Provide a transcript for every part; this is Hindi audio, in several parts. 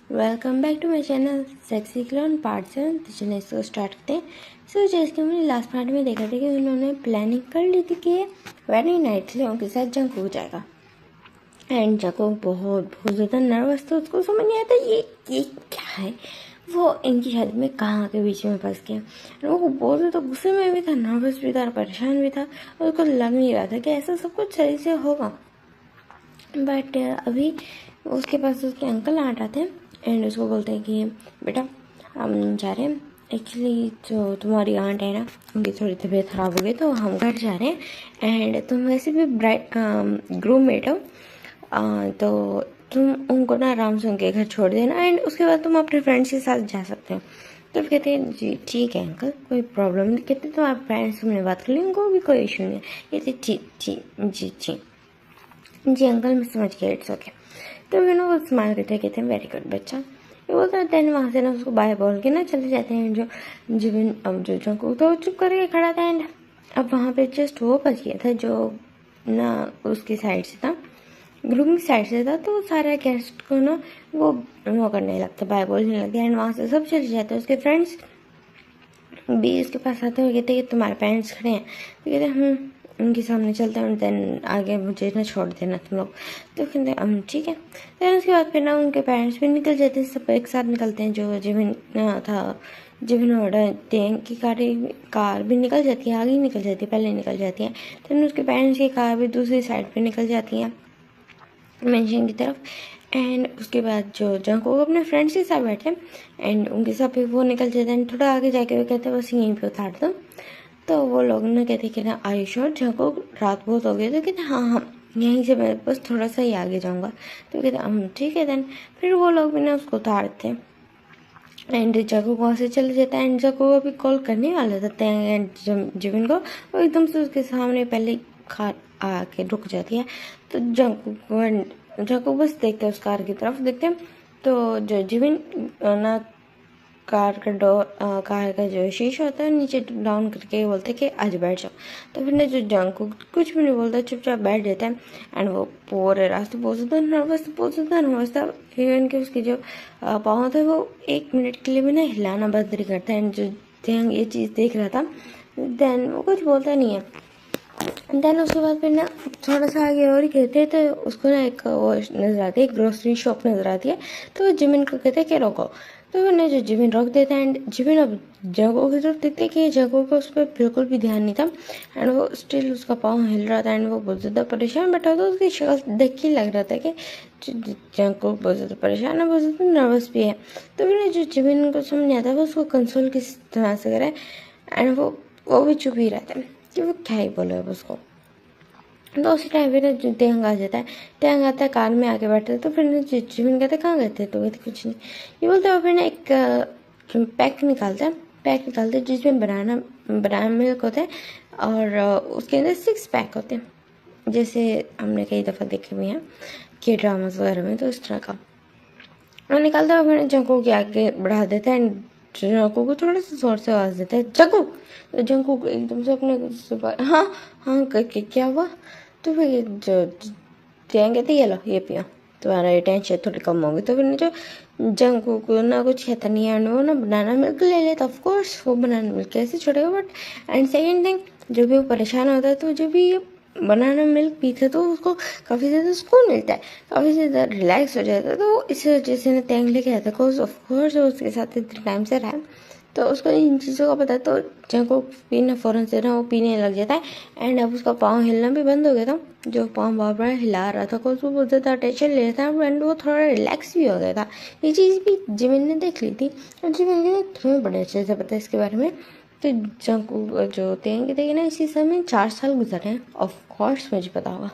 Welcome back to my channel sexy clone part 7। तो चलिए इसको स्टार्ट करते हैं। जैसे कि हमने लास्ट पार्ट में देखा था कि उन्होंने प्लानिंग कर ली थी कि वेडिंग नाइट से उनके साथ जंग हो जाएगा। एंड जंग बहुत ज़्यादा नर्वस था, उसको समझ नहीं आता ये क्या है। वो इनकी शादी में कहाँ के बीच में फंस गया। वो बहुत ज़्यादा गुस्से में भी था, नर्वस भी था, परेशान भी था। और उसको लग नहीं रहा था कि ऐसा सब कुछ सही से होगा। बट अभी उसके पास उसके अंकल आंट आते हैं एंड उसको बोलते हैं कि बेटा हम जा रहे हैं, एक्चुअली जो तुम्हारी आंट है ना उनकी थोड़ी तबीयत ख़राब हो गई तो हम घर जा रहे हैं। एंड तुम वैसे भी ग्रूम मेट हो, तो तुम उनको ना आराम से उनके घर छोड़ देना एंड उसके बाद तुम अपने फ्रेंड्स के साथ जा सकते हो। तो कहते हैं जी ठीक है अंकल, कोई प्रॉब्लम नहीं। कहते तुम्हारे फ्रेंड्स से मैंने बात कर ली, उनको भी कोई इशू नहीं है। कहते ठीक ठीक जी जी जी अंकल मैं समझ गया, इट्स ओके। तो फिर वो स्माइल करते कहते हैं वेरी गुड बच्चा। ये बोलता है देन वहाँ से ना उसको बाय बोल के ना चले जाते हैं। जो जीवन अब जो चंकू तो चुप करके खड़ा था एंड अब वहाँ पे जस्ट वो बच गया था जो ना उसकी साइड से था, ग्रुप की साइड से था। तो सारे गेस्ट को ना वो करने लगता, बाय बोलने लगता एंड वहाँ से सब चले जाते हैं। उसके फ्रेंड्स भी उसके पास आते हुए कहते कि तुम्हारे पेरेंट्स खड़े हैं। तो कहते उनके सामने चलते हैं देन आगे मुझे ना छोड़ देना तुम लोग। तो कहते ठीक है। देन उसके बाद फिर ना उनके पेरेंट्स भी निकल जाते हैं, सब एक साथ निकलते हैं। जो जिमिन था, जिमिन ऑर्डर दें की कार भी निकल जाती है, आगे ही निकल जाती है, पहले निकल जाती है। देन उसके पेरेंट्स की कार भी दूसरी साइड पर निकल जाती है मेंशन की तरफ। एंड उसके बाद जो जंगकोक अपने फ्रेंड्स के साथ बैठे एंड उनके साथ भी वो निकल जाते हैं। थोड़ा आगे जाके वो कहते हैं बस यहीं पे उतार दो। तो वो लोग ना कहते कि ना आई श्योर जंगकोक, रात बहुत हो गई। तो कहते हाँ हाँ यहीं से मैं बस थोड़ा सा ही आगे जाऊँगा। तो कहते हम ठीक है। देन फिर वो लोग भी ना उसको उतारते हैं एंड जंगकोक वहाँ से चले जाता है। एंड जंगकोक अभी कॉल करने वाला था एंड जिविन को, वो एकदम से उसके सामने पहले कार आके रुक जाती है। तो जंगकोक बस देखते हैं उस कार की तरफ देखते हैं। तो जो जिविन ना कार का जो शीशा होता है नीचे डाउन करके बोलते हैं कि आज बैठ जाओ। तो फिर ना जो जंगकोक कुछ भी नहीं बोलता, चुपचाप बैठ जाता है। एंड वो पूरे रास्ते बहुत ज़्यादा नर्वस था। इवन कि उसके जो पाँव थे वो 1 मिनट के लिए भी ना हिलाना बंद नहीं करता। एंड जो जंग ये चीज़ देख रहा था देन वो कुछ बोलता नहीं है। देन उसके बाद फिर ना थोड़ा सा आगे और ही कहते हैं तो उसको ना एक वो नजर आती है, ग्रोसरी शॉप नजर आती है। तो वो जिमिन को कहते हैं कि रोको। तो फिर ना जो जिमिन रोक देता है एंड जिमिन अब जगह की तरफ देखते हैं कि जगह को उस पर बिल्कुल भी ध्यान नहीं था। एंड वो स्टिल उसका पाँव हिल रहा था एंड वो बहुत ज़्यादा परेशान बैठा था। उसकी शक्ल देख के लग रहा था कि जंको बहुत ज़्यादा परेशान है, बहुत ज़्यादा नर्वस भी है। तो फिर जो जिमिन को समझ नहीं आता वो उसको कंसोल किस तरह से करे। एंड वो भी चुप ही रहता है कि वो क्या ही बोले अब उसको। तो उसी टाइम पे ना तेहंग आ जाता है। तेहंग आता है, कार में आके बैठता है। तो फिर ना जिमिन कहते कहाँ गए थे, तो कहते कुछ नहीं। ये बोलते हैं फिर ना एक पैक निकालता है जिसमें बनाना मिल्क होता है और उसके अंदर 6 पैक होते हैं, जैसे हमने कई दफ़ा देखे हुए हैं के ड्रामास वगैरह में। तो इस तरह का वो निकालता है, फिर जंको के आगे बढ़ा देता है। जंको को थोड़ा सा जोर से आवाज़ देता है जंको। तो जंको को एकदम से अपने हाँ हाँ करके क्या हुआ। तो फिर जो कहते ये लो ये पियो, तुम्हारा ये टेंशन थोड़ी कम होगी। तो फिर जो जंको को ना कुछ कहता नहीं है, वो ना बनाना मिल्क ले लेता। ऑफ कोर्स वो बनाना मिल्क कैसे छोड़ेगा। बट एंड सेकेंड थिंग, जब भी वो परेशान होता है तो जब भी बनाना मिल्क पीते तो उसको काफ़ी ज़्यादा सुकून मिलता है, काफ़ी ज़्यादा रिलैक्स हो जाता है। तो इस वजह से ना तेंग लेके आता है। ऑफ कोर्स उसके साथ इतने टाइम से रहा है तो उसको इन चीज़ों का पता है। तो जंको पीना फ़ौरन से ना वो पीने लग जाता है। एंड अब उसका पाँव हिलना भी बंद हो गया था, जो पाँव बार बार हिला रहा था को उसको बहुत ज़्यादा टेंशन ले रहा था। एंड वो थोड़ा रिलैक्स भी हो गया था। ये चीज़ भी जिमिन ने देख ली थी और जिमिन ने तुम्हें बड़े अच्छे से पता है इसके बारे में। तो जंको जो तेंगे थे ना इसी समय 4 साल गुजरे हैं। ऑफ कोर्स मुझे पता होगा।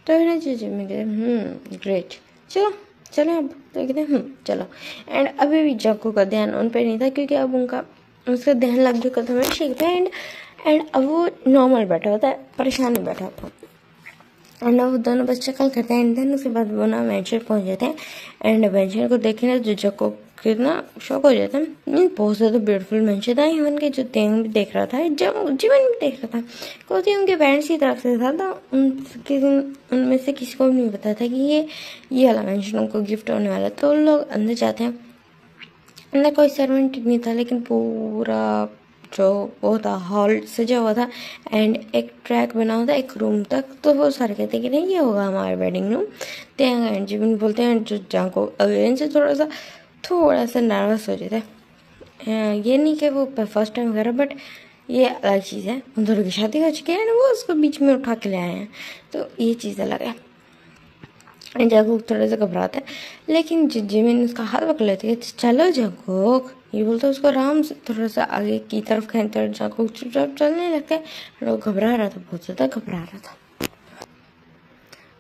तो ना जी मैं कहते ग्रेट, चलो चलें अब। तो कहते चलो। एंड अभी भी जंको का ध्यान उन पर नहीं था क्योंकि अब उसका ध्यान लग चुका था मेरे शेख पे। एंड अब वो नॉर्मल बैठा होता है, परेशान नहीं बैठा होता। एंड वो दोनों बस चक्कर करते हैं। एंड देन उसके बाद वो ना वेंचर पहुँच जाते हैं। एंड वेंचर को देखे ना जो जंको कितना शॉक हो जाता है। मीन बहुत ज़्यादा ब्यूटीफुल मेंशन था इवन के जो तेंग भी देख रहा था, जब जीवन भी देख रहा था, क्योंकि उनके पेरेंट्स की तरफ से था तो उनमें से किसी को भी नहीं पता था कि ये वाला मेंशन उनको गिफ्ट होने वाला। तो लोग अंदर जाते हैं, अंदर कोई सर्वेंट नहीं था, लेकिन पूरा जो वो था हॉल सजा हुआ था एंड एक ट्रैक बना हुआ था एक रूम तक। तो वो सारे कहते हैं कि नहीं ये होगा हमारा वेडिंग रूम। तेंग एंड जीवन बोलते हैं जो जांको अगेन से थोड़ा सा नर्वस हो जाता है। ये नहीं कि वो फर्स्ट टाइम कर रहा, बट ये अलग चीज़ है। उन दोनों की शादी हो चुकी है ना, वो उसको बीच में उठा के ले आए हैं, तो ये चीज़ अलग है। जंगकुक थोड़ा सा घबराता है, लेकिन जिमिन उसका हाथ पकड़ लेती है, चलो जंगकुक ये बोलता है उसको आराम से थोड़ा सा आगे की तरफ खींचते हैं। जंगकुक चुपचाप चलने लगता है। वो घबरा रहा था, बहुत ज़्यादा घबरा रहा था,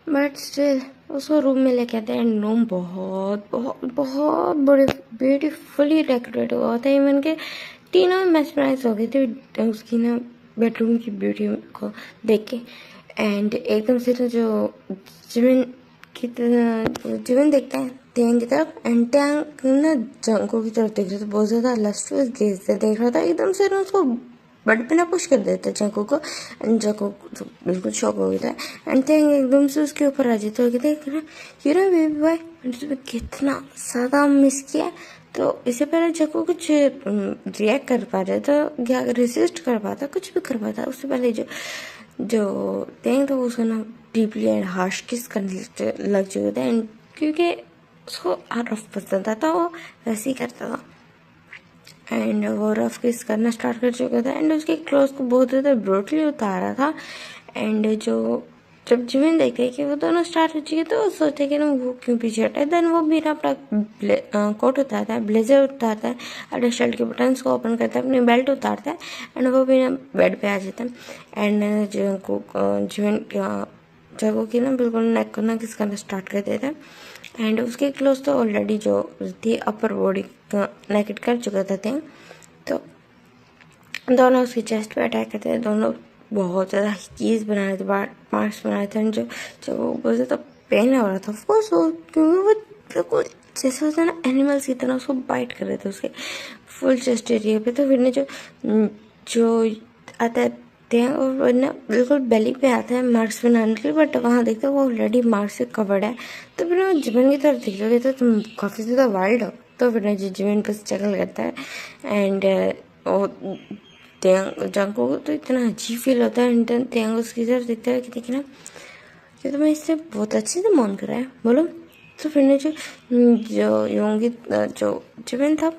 बट स्टिल उसको रूम में लेके आते हैं। रूम बहुत बहुत बहुत बड़े ब्यूटीफुली डेकोरेट हुआ होता है। इवन के तीनों मेस्मराइज हो गए थे उसकी ना बेडरूम की ब्यूटी को देख के। एंड एकदम से तो जो जिमिन जीवन देखते हैं तेंग की तरफ, एंड तेंग ना जंको की तरफ देख रहा था, बहुत ज़्यादा लस्ट्रियस गेज से देख रहा था। एकदम से ना उसको बेड पे ना पुश कर देता है जंको को, एंड जंको तो बिल्कुल शॉक हो गया था। एंड तेंग एकदम से उसके ऊपर आ जाता है, कहते हैं यू नो बेबी बॉय, तुमने कितना ज़्यादा मिस किया। तो इससे पहले जंको कुछ रिएक्ट कर पा रहा था, क्या रेसिस्ट कर पाता, कुछ भी कर पाता, उससे पहले जो तेंग था उसको ना डीपली एंड हार्श किस करने लग चुका था। एंड क्योंकि उसको रफ पसंद था तो वो वैसे ही करता था, एंड वो रफ किस करना स्टार्ट कर चुका था। एंड उसके क्लोथ को बहुत ज़्यादा ब्रूटली उतारा था। एंड जब जिमिन देखते हैं कि वो दोनों स्टार्ट हो चुके, तो वो सोचते कि ना वो क्यों पीछे हटा है। देन वो भी ना अपना कोट उतारता है, ब्लेजर उतारता है, अपने शर्ट के बटन्स को ओपन करता है, अपनी बेल्ट उतारता है, एंड वो भी ना बेड पे आ जाता है। एंड जिमिन जगह की ना बिल्कुल नेक को ना किस करना स्टार्ट कर देता है। एंड उसके क्लोथ तो ऑलरेडी जो थी अपर बॉडी नेकेट कर चुका था थिंग, तो दोनों उसकी चेस्ट पे अटैक करते हैं। दोनों बहुत ज़्यादा कीज बना रहे थे, मार्क्स बना रहे थे, एंड जो वो बहुत ज़्यादा पेन हो रहा था ऑफकोर्स, वो क्योंकि वो बिल्कुल जैसे होता है ना एनिमल्स की तरह उसको बाइट कर रहे थे उसके फुल चेस्ट एरिया पे। तो फिर ने जो आता है और ना बिल्कुल बेली पे आता है मार्क्स बनाने के लिए, बट वहाँ देखते हो वो ऑलरेडी मार्क्स से कवर्ड है। तो फिर वो जिमिन की तरफ देख रहे थे, तुम काफ़ी ज़्यादा वाइल्ड हो। तो फिर ना जिमिन पर स्ट्रगल करता है, एंड वो जंको को तो इतना अजीब फील होता है। एंड तेंग उसकी तरफ देखता है कि देखना ये तो मैं इससे बहुत अच्छे से मौन कर रहा है, बोलो। तो फिर ने जो योंगी जो जिमिन था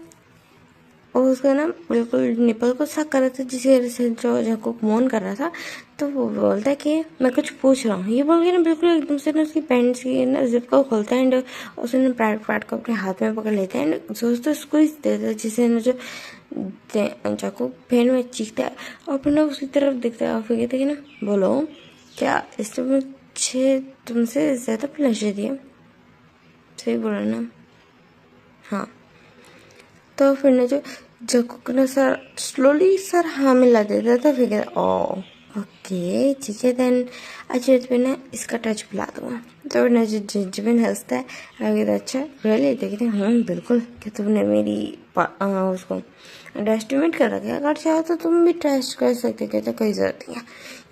और उसका ना बिल्कुल निपल को सक कर रहा था, जिसकी वजह से जो जंको मौन कर रहा था। तो वो बोलता है कि मैं कुछ पूछ रहा हूँ, ये बोल के ना बिल्कुल एकदम से ना उसकी पैंट्स की ना जिप को खोलता है, एंड उसने प्राइवेट पार्ट को अपने हाथ में पकड़ लेता है, एंड दोस्तों स्क्वीज देता है, जिससे ना जो जंको पेन में चीखता है और फिर ना उसकी तरफ दिखता है और फिर कहते हैं कि ना बोलो क्या इसने मुझे तुमसे ज़्यादा प्लेजर दिया, सही बोला ना? हाँ। तो फिर ना जो जंको ना सर स्लोली सर हाँ मिला देता था, फिर कहता ओ ओके ठीक है, देन अच्छा पे ना इसका टच पिला दूंगा। तो ना जिमिन हंसता है, कहता अच्छा रियली, देखते हैं बिल्कुल, कि तुमने मेरी उसको अंडरएस्टिमेट कर रखा है, अगर चाहो तो तुम भी टेस्ट कर सकते, कहते कोई ज़रूरत नहीं है,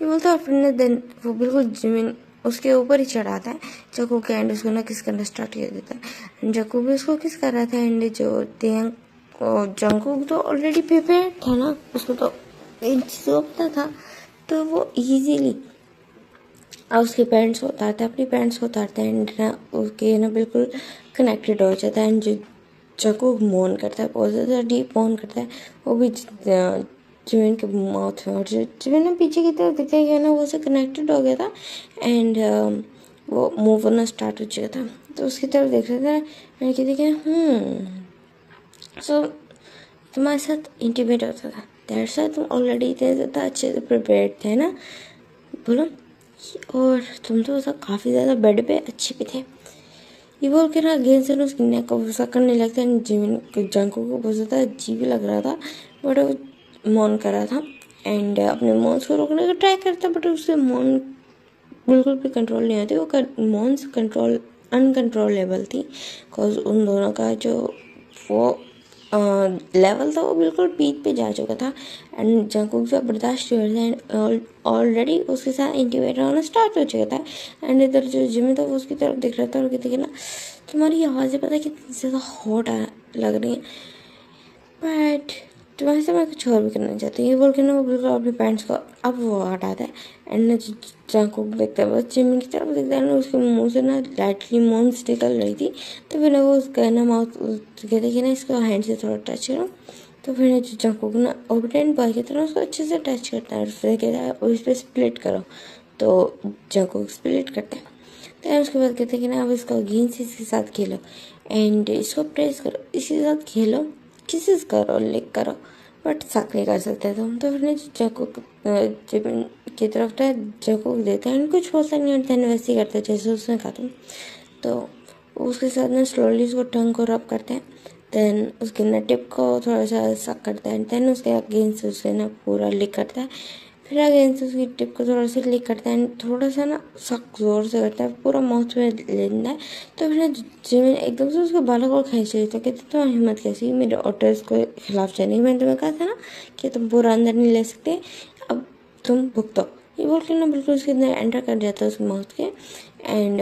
ये बोलता है। और फिर ना देन वो बिल्कुल जिमिन उसके ऊपर ही चढ़ाता है जंको के, एंड उसको ना किस करना स्टार्ट कर देता है। जंको भी उसको किस कर रहा था, एंड जो तेंग जंको तो ऑलरेडी प्रिपेयर था ना, उसको तो इन चीज़ों को पता था, तो वो इजीली उसके पेरेंट्स को उतारता है, अपनी पेरेंट्स को उतारता है, एंड ना उसके ना बिल्कुल कनेक्टेड हो जाता है। एंड जो जंको मौन करता है, बहुत ज़्यादा डीप मौन करता है, वो भी जिमिन के माउथ में। और जिमिन ना पीछे की तरफ दिखता है ना, वो उससे कनेक्टेड हो गया था, एंड वो मूव होना स्टार्ट हो चुका था। तो उसकी तरफ देख रहा था, एंड कहते कि सो तुम्हारे साथ इंटीमेट होता था, तेरे साथ तुम ऑलरेडी इतने ज़्यादा अच्छे से प्रिपेयर्ड थे ना, बोलो, और तुम तो काफ़ी ज़्यादा बेड पे अच्छे भी थे, ये बोल के ना अगेन से उसकी नेक को गुस्सा करने लगता है। जिमिन जंको को बहुत ज़्यादा अजीब भी लग रहा था, बट वो मौन कर रहा था, एंड अपने मौन्स को रोकने का ट्राई करता, बट उससे मौन बिल्कुल भी कंट्रोल नहीं होती, वो मौन्स कंट्रोल अनकंट्रोलेबल थी, बिकॉज उन दोनों का जो वो लेवल था वो बिल्कुल पीक पे जा चुका था एंड जंकुक जो बर्दाश्त हो रहा था एंड ऑलरेडी उसके साथ इंटीमेट होना स्टार्ट हो चुका था एंड इधर जो जिमी था वो उसकी तरफ देख रहा था और कहते कि ना तुम्हारी आवाज़ें पता है कितनी ज़्यादा हॉट लग रही है बट तुम्हारे से मैं कुछ और भी करना चाहती हूँ ये बोल के ना वो बिल्कुल अपने पैंट्स को अब वो हटाता है एंड ना जंकुक देखता है बस जिमी की तरफ देखता है ना उसके मुंह से ना लाइटली मोम्स निकल रही थी तो फिर ना वो उसका ना माउथ कहते कि ना इसको हैंड से थोड़ा टच करो तो फिर ना जंकुक ना ओबीडिएंट बॉय की तरह उसको अच्छे से टच करता है और फिर कहता है और इस पर स्प्लिट करो तो जंकुक स्प्लिट करता है तो उसके बाद कहते हैं कि ना अब इसको गेंद से इसके साथ खेलो एंड इसको प्रेस करो इसके साथ खेलो किसेस करो लिक करो बट साथ नहीं कर सकते तुम तो फिर जंकुक की तरफ था जंकुक देते हैं कुछ बोलता नहीं होता है वैसे ही करते जैसे उसने कहा तुम तो उसके साथ ना स्लोली उसको टंग को रब करते हैं देन उसके ना टिप को थोड़ा सा सक करता है देन उसके अगेंस्ट से उसे ना पूरा लिक करता है फिर अगेंस्ट उसकी टिप को थोड़ा सा लिक करता है थोड़ा सा ना सक जोर से करता है पूरा माउथ में लेता है तो फिर ना जिमी एकदम से उसके बालों को खींच रही तो कहते तो हिम्मत कैसी मेरे ऑर्डर्स को खिलाफ जाने की मैंने तुम्हें कहा था ना कि तुम पूरा अंदर नहीं ले सकते अब तुम भुगतो ये बोल के ना बिल्कुल उसके अंदर एंटर कर जाता है उसके माउथ के एंड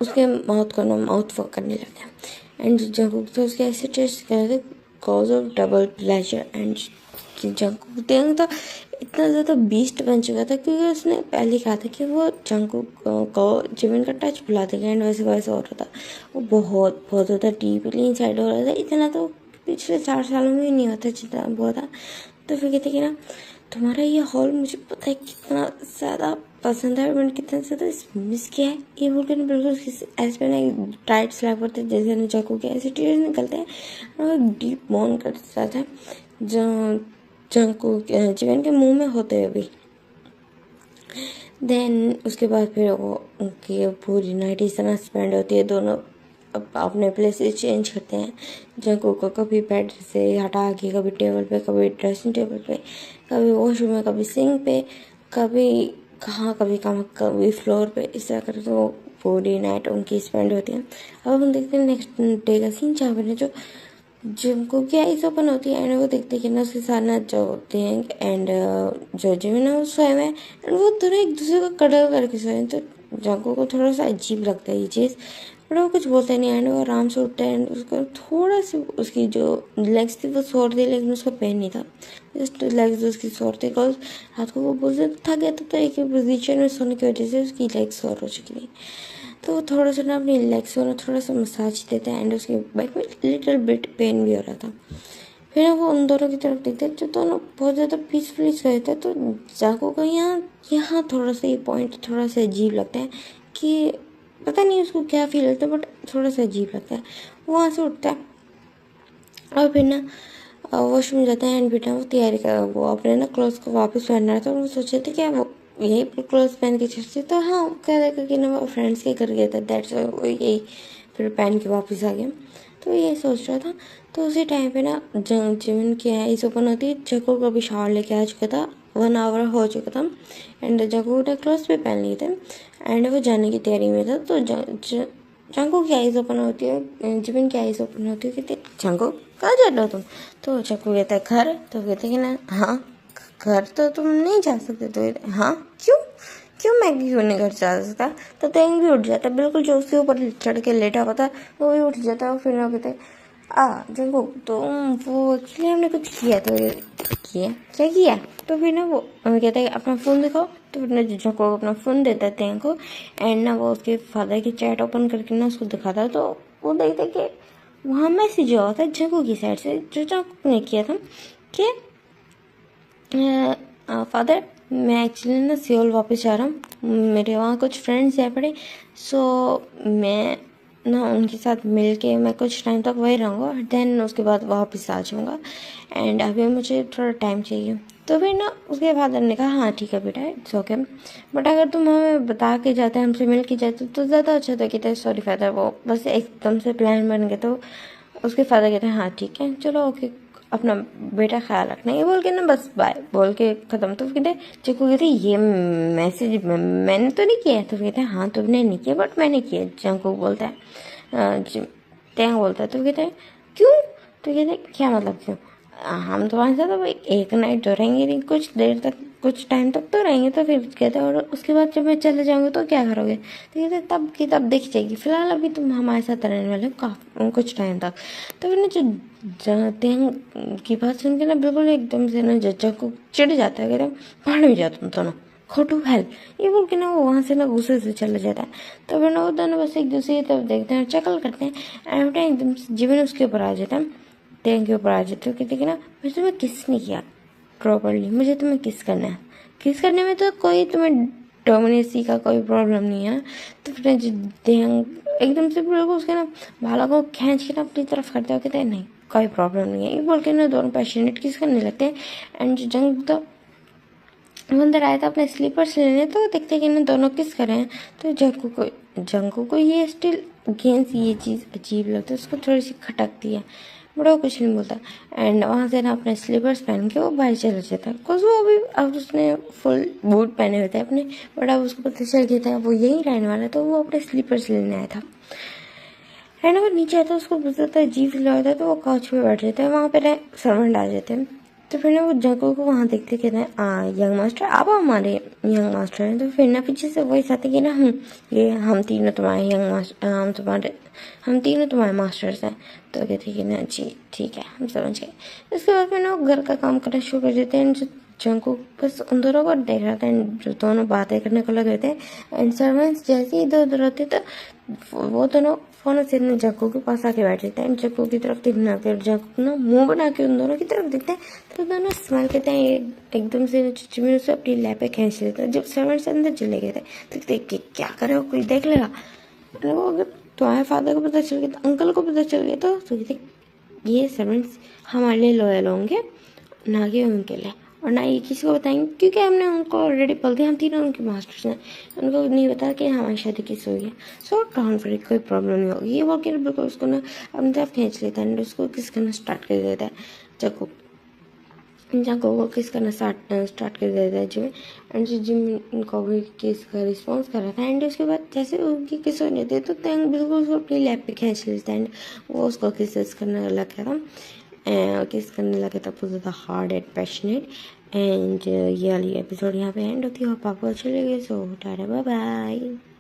उसके माउथ को ना माउथ वर्क करने लगता है एंड जंकुक तो उसके ऐसे टेस्ट कर रहे थे cause of double pleasure and Jungkook तो इतना ज़्यादा बीस्ट बन चुका था क्योंकि उसने पहले कहा था कि वो जंकुक को जिमिन का टच भुला देगा एंड वैसे वैसे हो रहा था वो बहुत बहुत ज़्यादा डीपली इनसाइड हो रहा था इतना तो पिछले 4 सालों में ही नहीं होता जितना वो था तो फिर कहते कि ना तुम्हारा ये हॉल मुझे पता है कितना ज़्यादा पसंद है और मैंने कितना ज़्यादा मिस किया है ये बोल कर बिल्कुल ऐसे पे ना टाइट स्लैप करते जैसे ना जंकुक के ऐसे टीयर्स निकलते हैं और डीप बॉन्ड कर देता है जो जंकुक जिमिन के मुंह में होते हुए भी देन उसके बाद फिर वो उनकी पूरी नाइट इस तरह स्पेंड होती है दोनों अपने प्लेसेस चेंज करते हैं जंकुक को कभी बेड से हटा के कभी टेबल पे कभी ड्रेसिंग टेबल पे कभी वॉशरूम में कभी सिंक पे कभी कहाँ कभी फ्लोर पे इस तरह करके वो पूरी नाइट उनकी स्पेंड होती है अब हम देखते हैं नेक्स्ट डे का सीन जहाँ पर जो जिनको की आइज ओपन होती है एंड वो देखते कि ना उसके साथ ना जो होते हैं एंड जो जिम ना वो सोए हुए हैं एंड वो दोनों एक दूसरे को कडल करके सोए हैं तो जाको को थोड़ा सा अजीब लगता है ये चीज़ बट वो कुछ बोलता नहीं एंड वो आराम से उठता है एंड उसको थोड़ा सी उसकी जो लेग्स थी वो सोर थी लेकिन उसको पेन नहीं था जस्ट लेग्स उसकी सोर थी बिकॉज रात को वो बोलते थक गया था तो एक ही पोजिशन में सोने की वजह से उसकी लेग्स सोर हो चुकी थी तो वो थोड़ा सा ना अपनी लेग्स को ना थोड़ा सा मसाज देता है एंड उसके बैक में लिटिल बिट पेन भी हो रहा था फिर वो उन दोनों की तरफ देखते जो दोनों बहुत ज़्यादा पीसफुली सोए थे तो जाको को यहाँ थोड़ा सा ये पॉइंट थोड़ा सा अजीब लगता है कि पता नहीं उसको क्या फील होता है बट थोड़ा सा अजीब लगता है वो वहाँ से उठता है और फिर ना वॉशरूम जाता है एंड बेटा वो तैयारी कर वो अपने ना क्लोथ्स को वापस पहनना रहा था और वो सोचे थे क्या वो यही क्लोथ्स पहन के चलते तो हाँ कह रहा कि ना वो फ्रेंड्स के घर गया था दैट्स वो यही फिर पहन के वापस आ गया तो यही सोच रहा था तो उसी टाइम पे ना जिमिन की आईज ओपन होती है जको को भी शावर लेके आ चुका था 1 आवर हो चुका था एंड जको ने क्लोथ्स भी पहन लिए थे एंड वो जाने की तैयारी में था तो जंको की आईज ओपन होती है जिमिन की आईज ओपन होती है कहते जंको कहाँ जा रहे हो तुम तो जंको कहता है घर तो कहते कि ना हाँ घर तो तुम नहीं जा सकते तो हाँ क्यों मैं क्यों नहीं घर जा सकता तो तेंग भी उठ जाता बिल्कुल जो उसके ऊपर चढ़ के लेटा हुआ था वो भी उठ जाता और फिर वो कहते जंको तुम वो एक्चुअली हमने कुछ किया तो क्या किया तो फिर ना वो कहता है अपना फ़ोन दिखाओ तो फिर ना जंको अपना फ़ोन देता है तेंग को एंड ना वो उसके फादर की चैट ओपन करके ना उसको दिखाता है तो वो देखता कि वहाँ मैसेज हुआ था जंको की साइड से जो जंको ने किया था कि फादर मैं एक्चुअली ना सियोल वापस जा रहा हूँ मेरे वहाँ कुछ फ्रेंड्स हैं पड़े सो मैं ना उनके साथ मिल के मैं कुछ टाइम तक वही रहूँगा देन उसके बाद वापस आ जाऊँगा एंड अभी मुझे थोड़ा टाइम चाहिए तो फिर ना उसके फादर ने कहा हाँ ठीक है बेटा इट्स ओके बट अगर तुम हमें बता के जाते हम मिल के जाते तो ज़्यादा अच्छा था कहते सॉरी फादर वो बस एकदम से प्लान बन गया तो उसके फादर कहते हैं हाँ ठीक है चलो ओके अपना बेटा ख्याल रखना ये बोल के ना बस बाय बोल के ख़त्म तो कहते चिकू कहते ये मैसेज मैंने तो नहीं किया तो कहते हाँ तुमने नहीं किया बट मैंने किया जंकू बोलता है तेंग बोलता है, तो कहते हैं क्यों? तो कहते हैं क्या मतलब क्यों? हम तुम्हारे साथ अब एक नाइट तो रहेंगे नहीं, कुछ देर तक, कुछ टाइम तक तो रहेंगे। तो फिर कहते हैं और उसके बाद जब मैं चले जाऊँगी तो क्या करोगे? तो कहते हैं तब की तब दिख जाएगी, फिलहाल अभी तुम हमारे साथ रहने वाले हो काफ़ी कुछ टाइम तक। तो फिर ना जो तेंग की बात सुन के ना बिल्कुल एकदम से ना जज्जा को चिढ़ जाता है, कहते हैं पहाड़ में जाओ तुम दोनों, खोटू हेल, ये बोल के ना वो वहाँ से ना गुस्से से चला जाता है। तो फिर ना वो दोनों बस एक दूसरे की तरफ देखते हैं और चकल करते हैं। एंड एकदम से जीवन उसके ऊपर आ जाता है, तेंग के ऊपर आ जाते हो, कहते कि ना मुझे तुम्हें किस नहीं किया प्रॉपरली, मुझे तुम्हें किस करना है, किस करने में तो कोई तुम्हें डोमिनेसी का कोई प्रॉब्लम नहीं है। तो फिर जो तेंग एकदम से बिल्कुल उसके ना बालों को खींच के ना अपनी तरफ करते हो, कहते हैं नहीं कोई प्रॉब्लम नहीं है, ये बोल के ना दोनों पैशनेट किस करने लगते हैं। एंड जो जंग तो वो अंदर आया था अपने स्लीपर्स लेने, तो देखते कि ना दोनों किस कर रहे हैं। तो जंगू को ये स्टिल अगेंस्ट ये चीज़ अजीब लगता है, उसको थोड़ी सी खटकती है, बड़ा वो कुछ नहीं बोलता। एंड वहाँ से ना अपने स्लीपर्स पहन के वो बाहर चला जाता है, बिकॉज वो अभी अब उसने फुल बूट पहने हुए थे अपने, बट अब उसको पता चल गया था वो यहीं रहने वाला, तो वो अपने स्लीपर्स लेने आया था। एंड वो नीचे आता है, उसको बहुत अजीब फील होता है, तो वो काउच पे बैठ जाता है, वहाँ पे ना सर्वेंट आ जाते हैं। तो फिर ना वो जगह को वहाँ देखते कहते हैं यंग मास्टर आप हमारे यंग मास्टर हैं। तो फिर ना पीछे से वही आते कि ना हम तीनों तुम्हारे यंग मास्टर, हम तीनों तुम्हारे मास्टर्स हैं। तो कहते कि ना जी ठीक है हम समझ गए। उसके बाद में ना वो घर का काम करना शुरू कर देते हैं। जो जंको बस उन दोनों को देख रहा था, एंड जो दोनों बातें करने को लग रहे थे। एंड सर्वेंट्स जैसे ही इधर उधर होते तो वो दोनों फोन से ना जग्गू के पास आके बैठ जाते हैं, जग्गू की तरफ देखना के जग्गू ना मुंह बना के उन दोनों की तरफ देखते हैं। तो दोनों स्माइल करते हैं, एकदम से चुचुमी उसे अपनी लैप पे खींच लेते हैं। जब सर्वेंट्स अंदर चले गए थे तो देख के क्या करे हो, कोई देख लेगा, वो अगर तुम्हारे फादर को पता चल गया तो अंकल को पता चल गया तो कहते ये सर्वेंट्स हमारे लिए लॉयल होंगे, ना कि उनके लिए, और ना ये किसी को बताएंगे, क्योंकि हमने उनको ऑलरेडी बोल दिया हम तीनों उनके मास्टर्स हैं, उनको नहीं पता कि हमारी शादी किस हुई है। सो डोंट वरी, कोई प्रॉब्लम नहीं होगी। ये बोल के बिल्कुल उसको ना अपनी तरफ खींच लेता है, उसको किस करना स्टार्ट कर देता है। जग्गू को किस करना स्टार्ट कर देता है जिम। एंड जिम को भी किस का रिस्पॉन्स कर रहा था। एंड उसके बाद जैसे उनकी किस होने थे तो तेंग बिल्कुल उसको अपनी लैप पे खींच लेता है, एंड वो उसको किस करने लगा था, किस करने लगे था बहुत ज़्यादा हार्ड एंड पैशनेट। एंड ये वाली एपिसोड यहाँ पे एंड होती है। होप आपको अच्छी लगी, सो टाटा बाय बाय।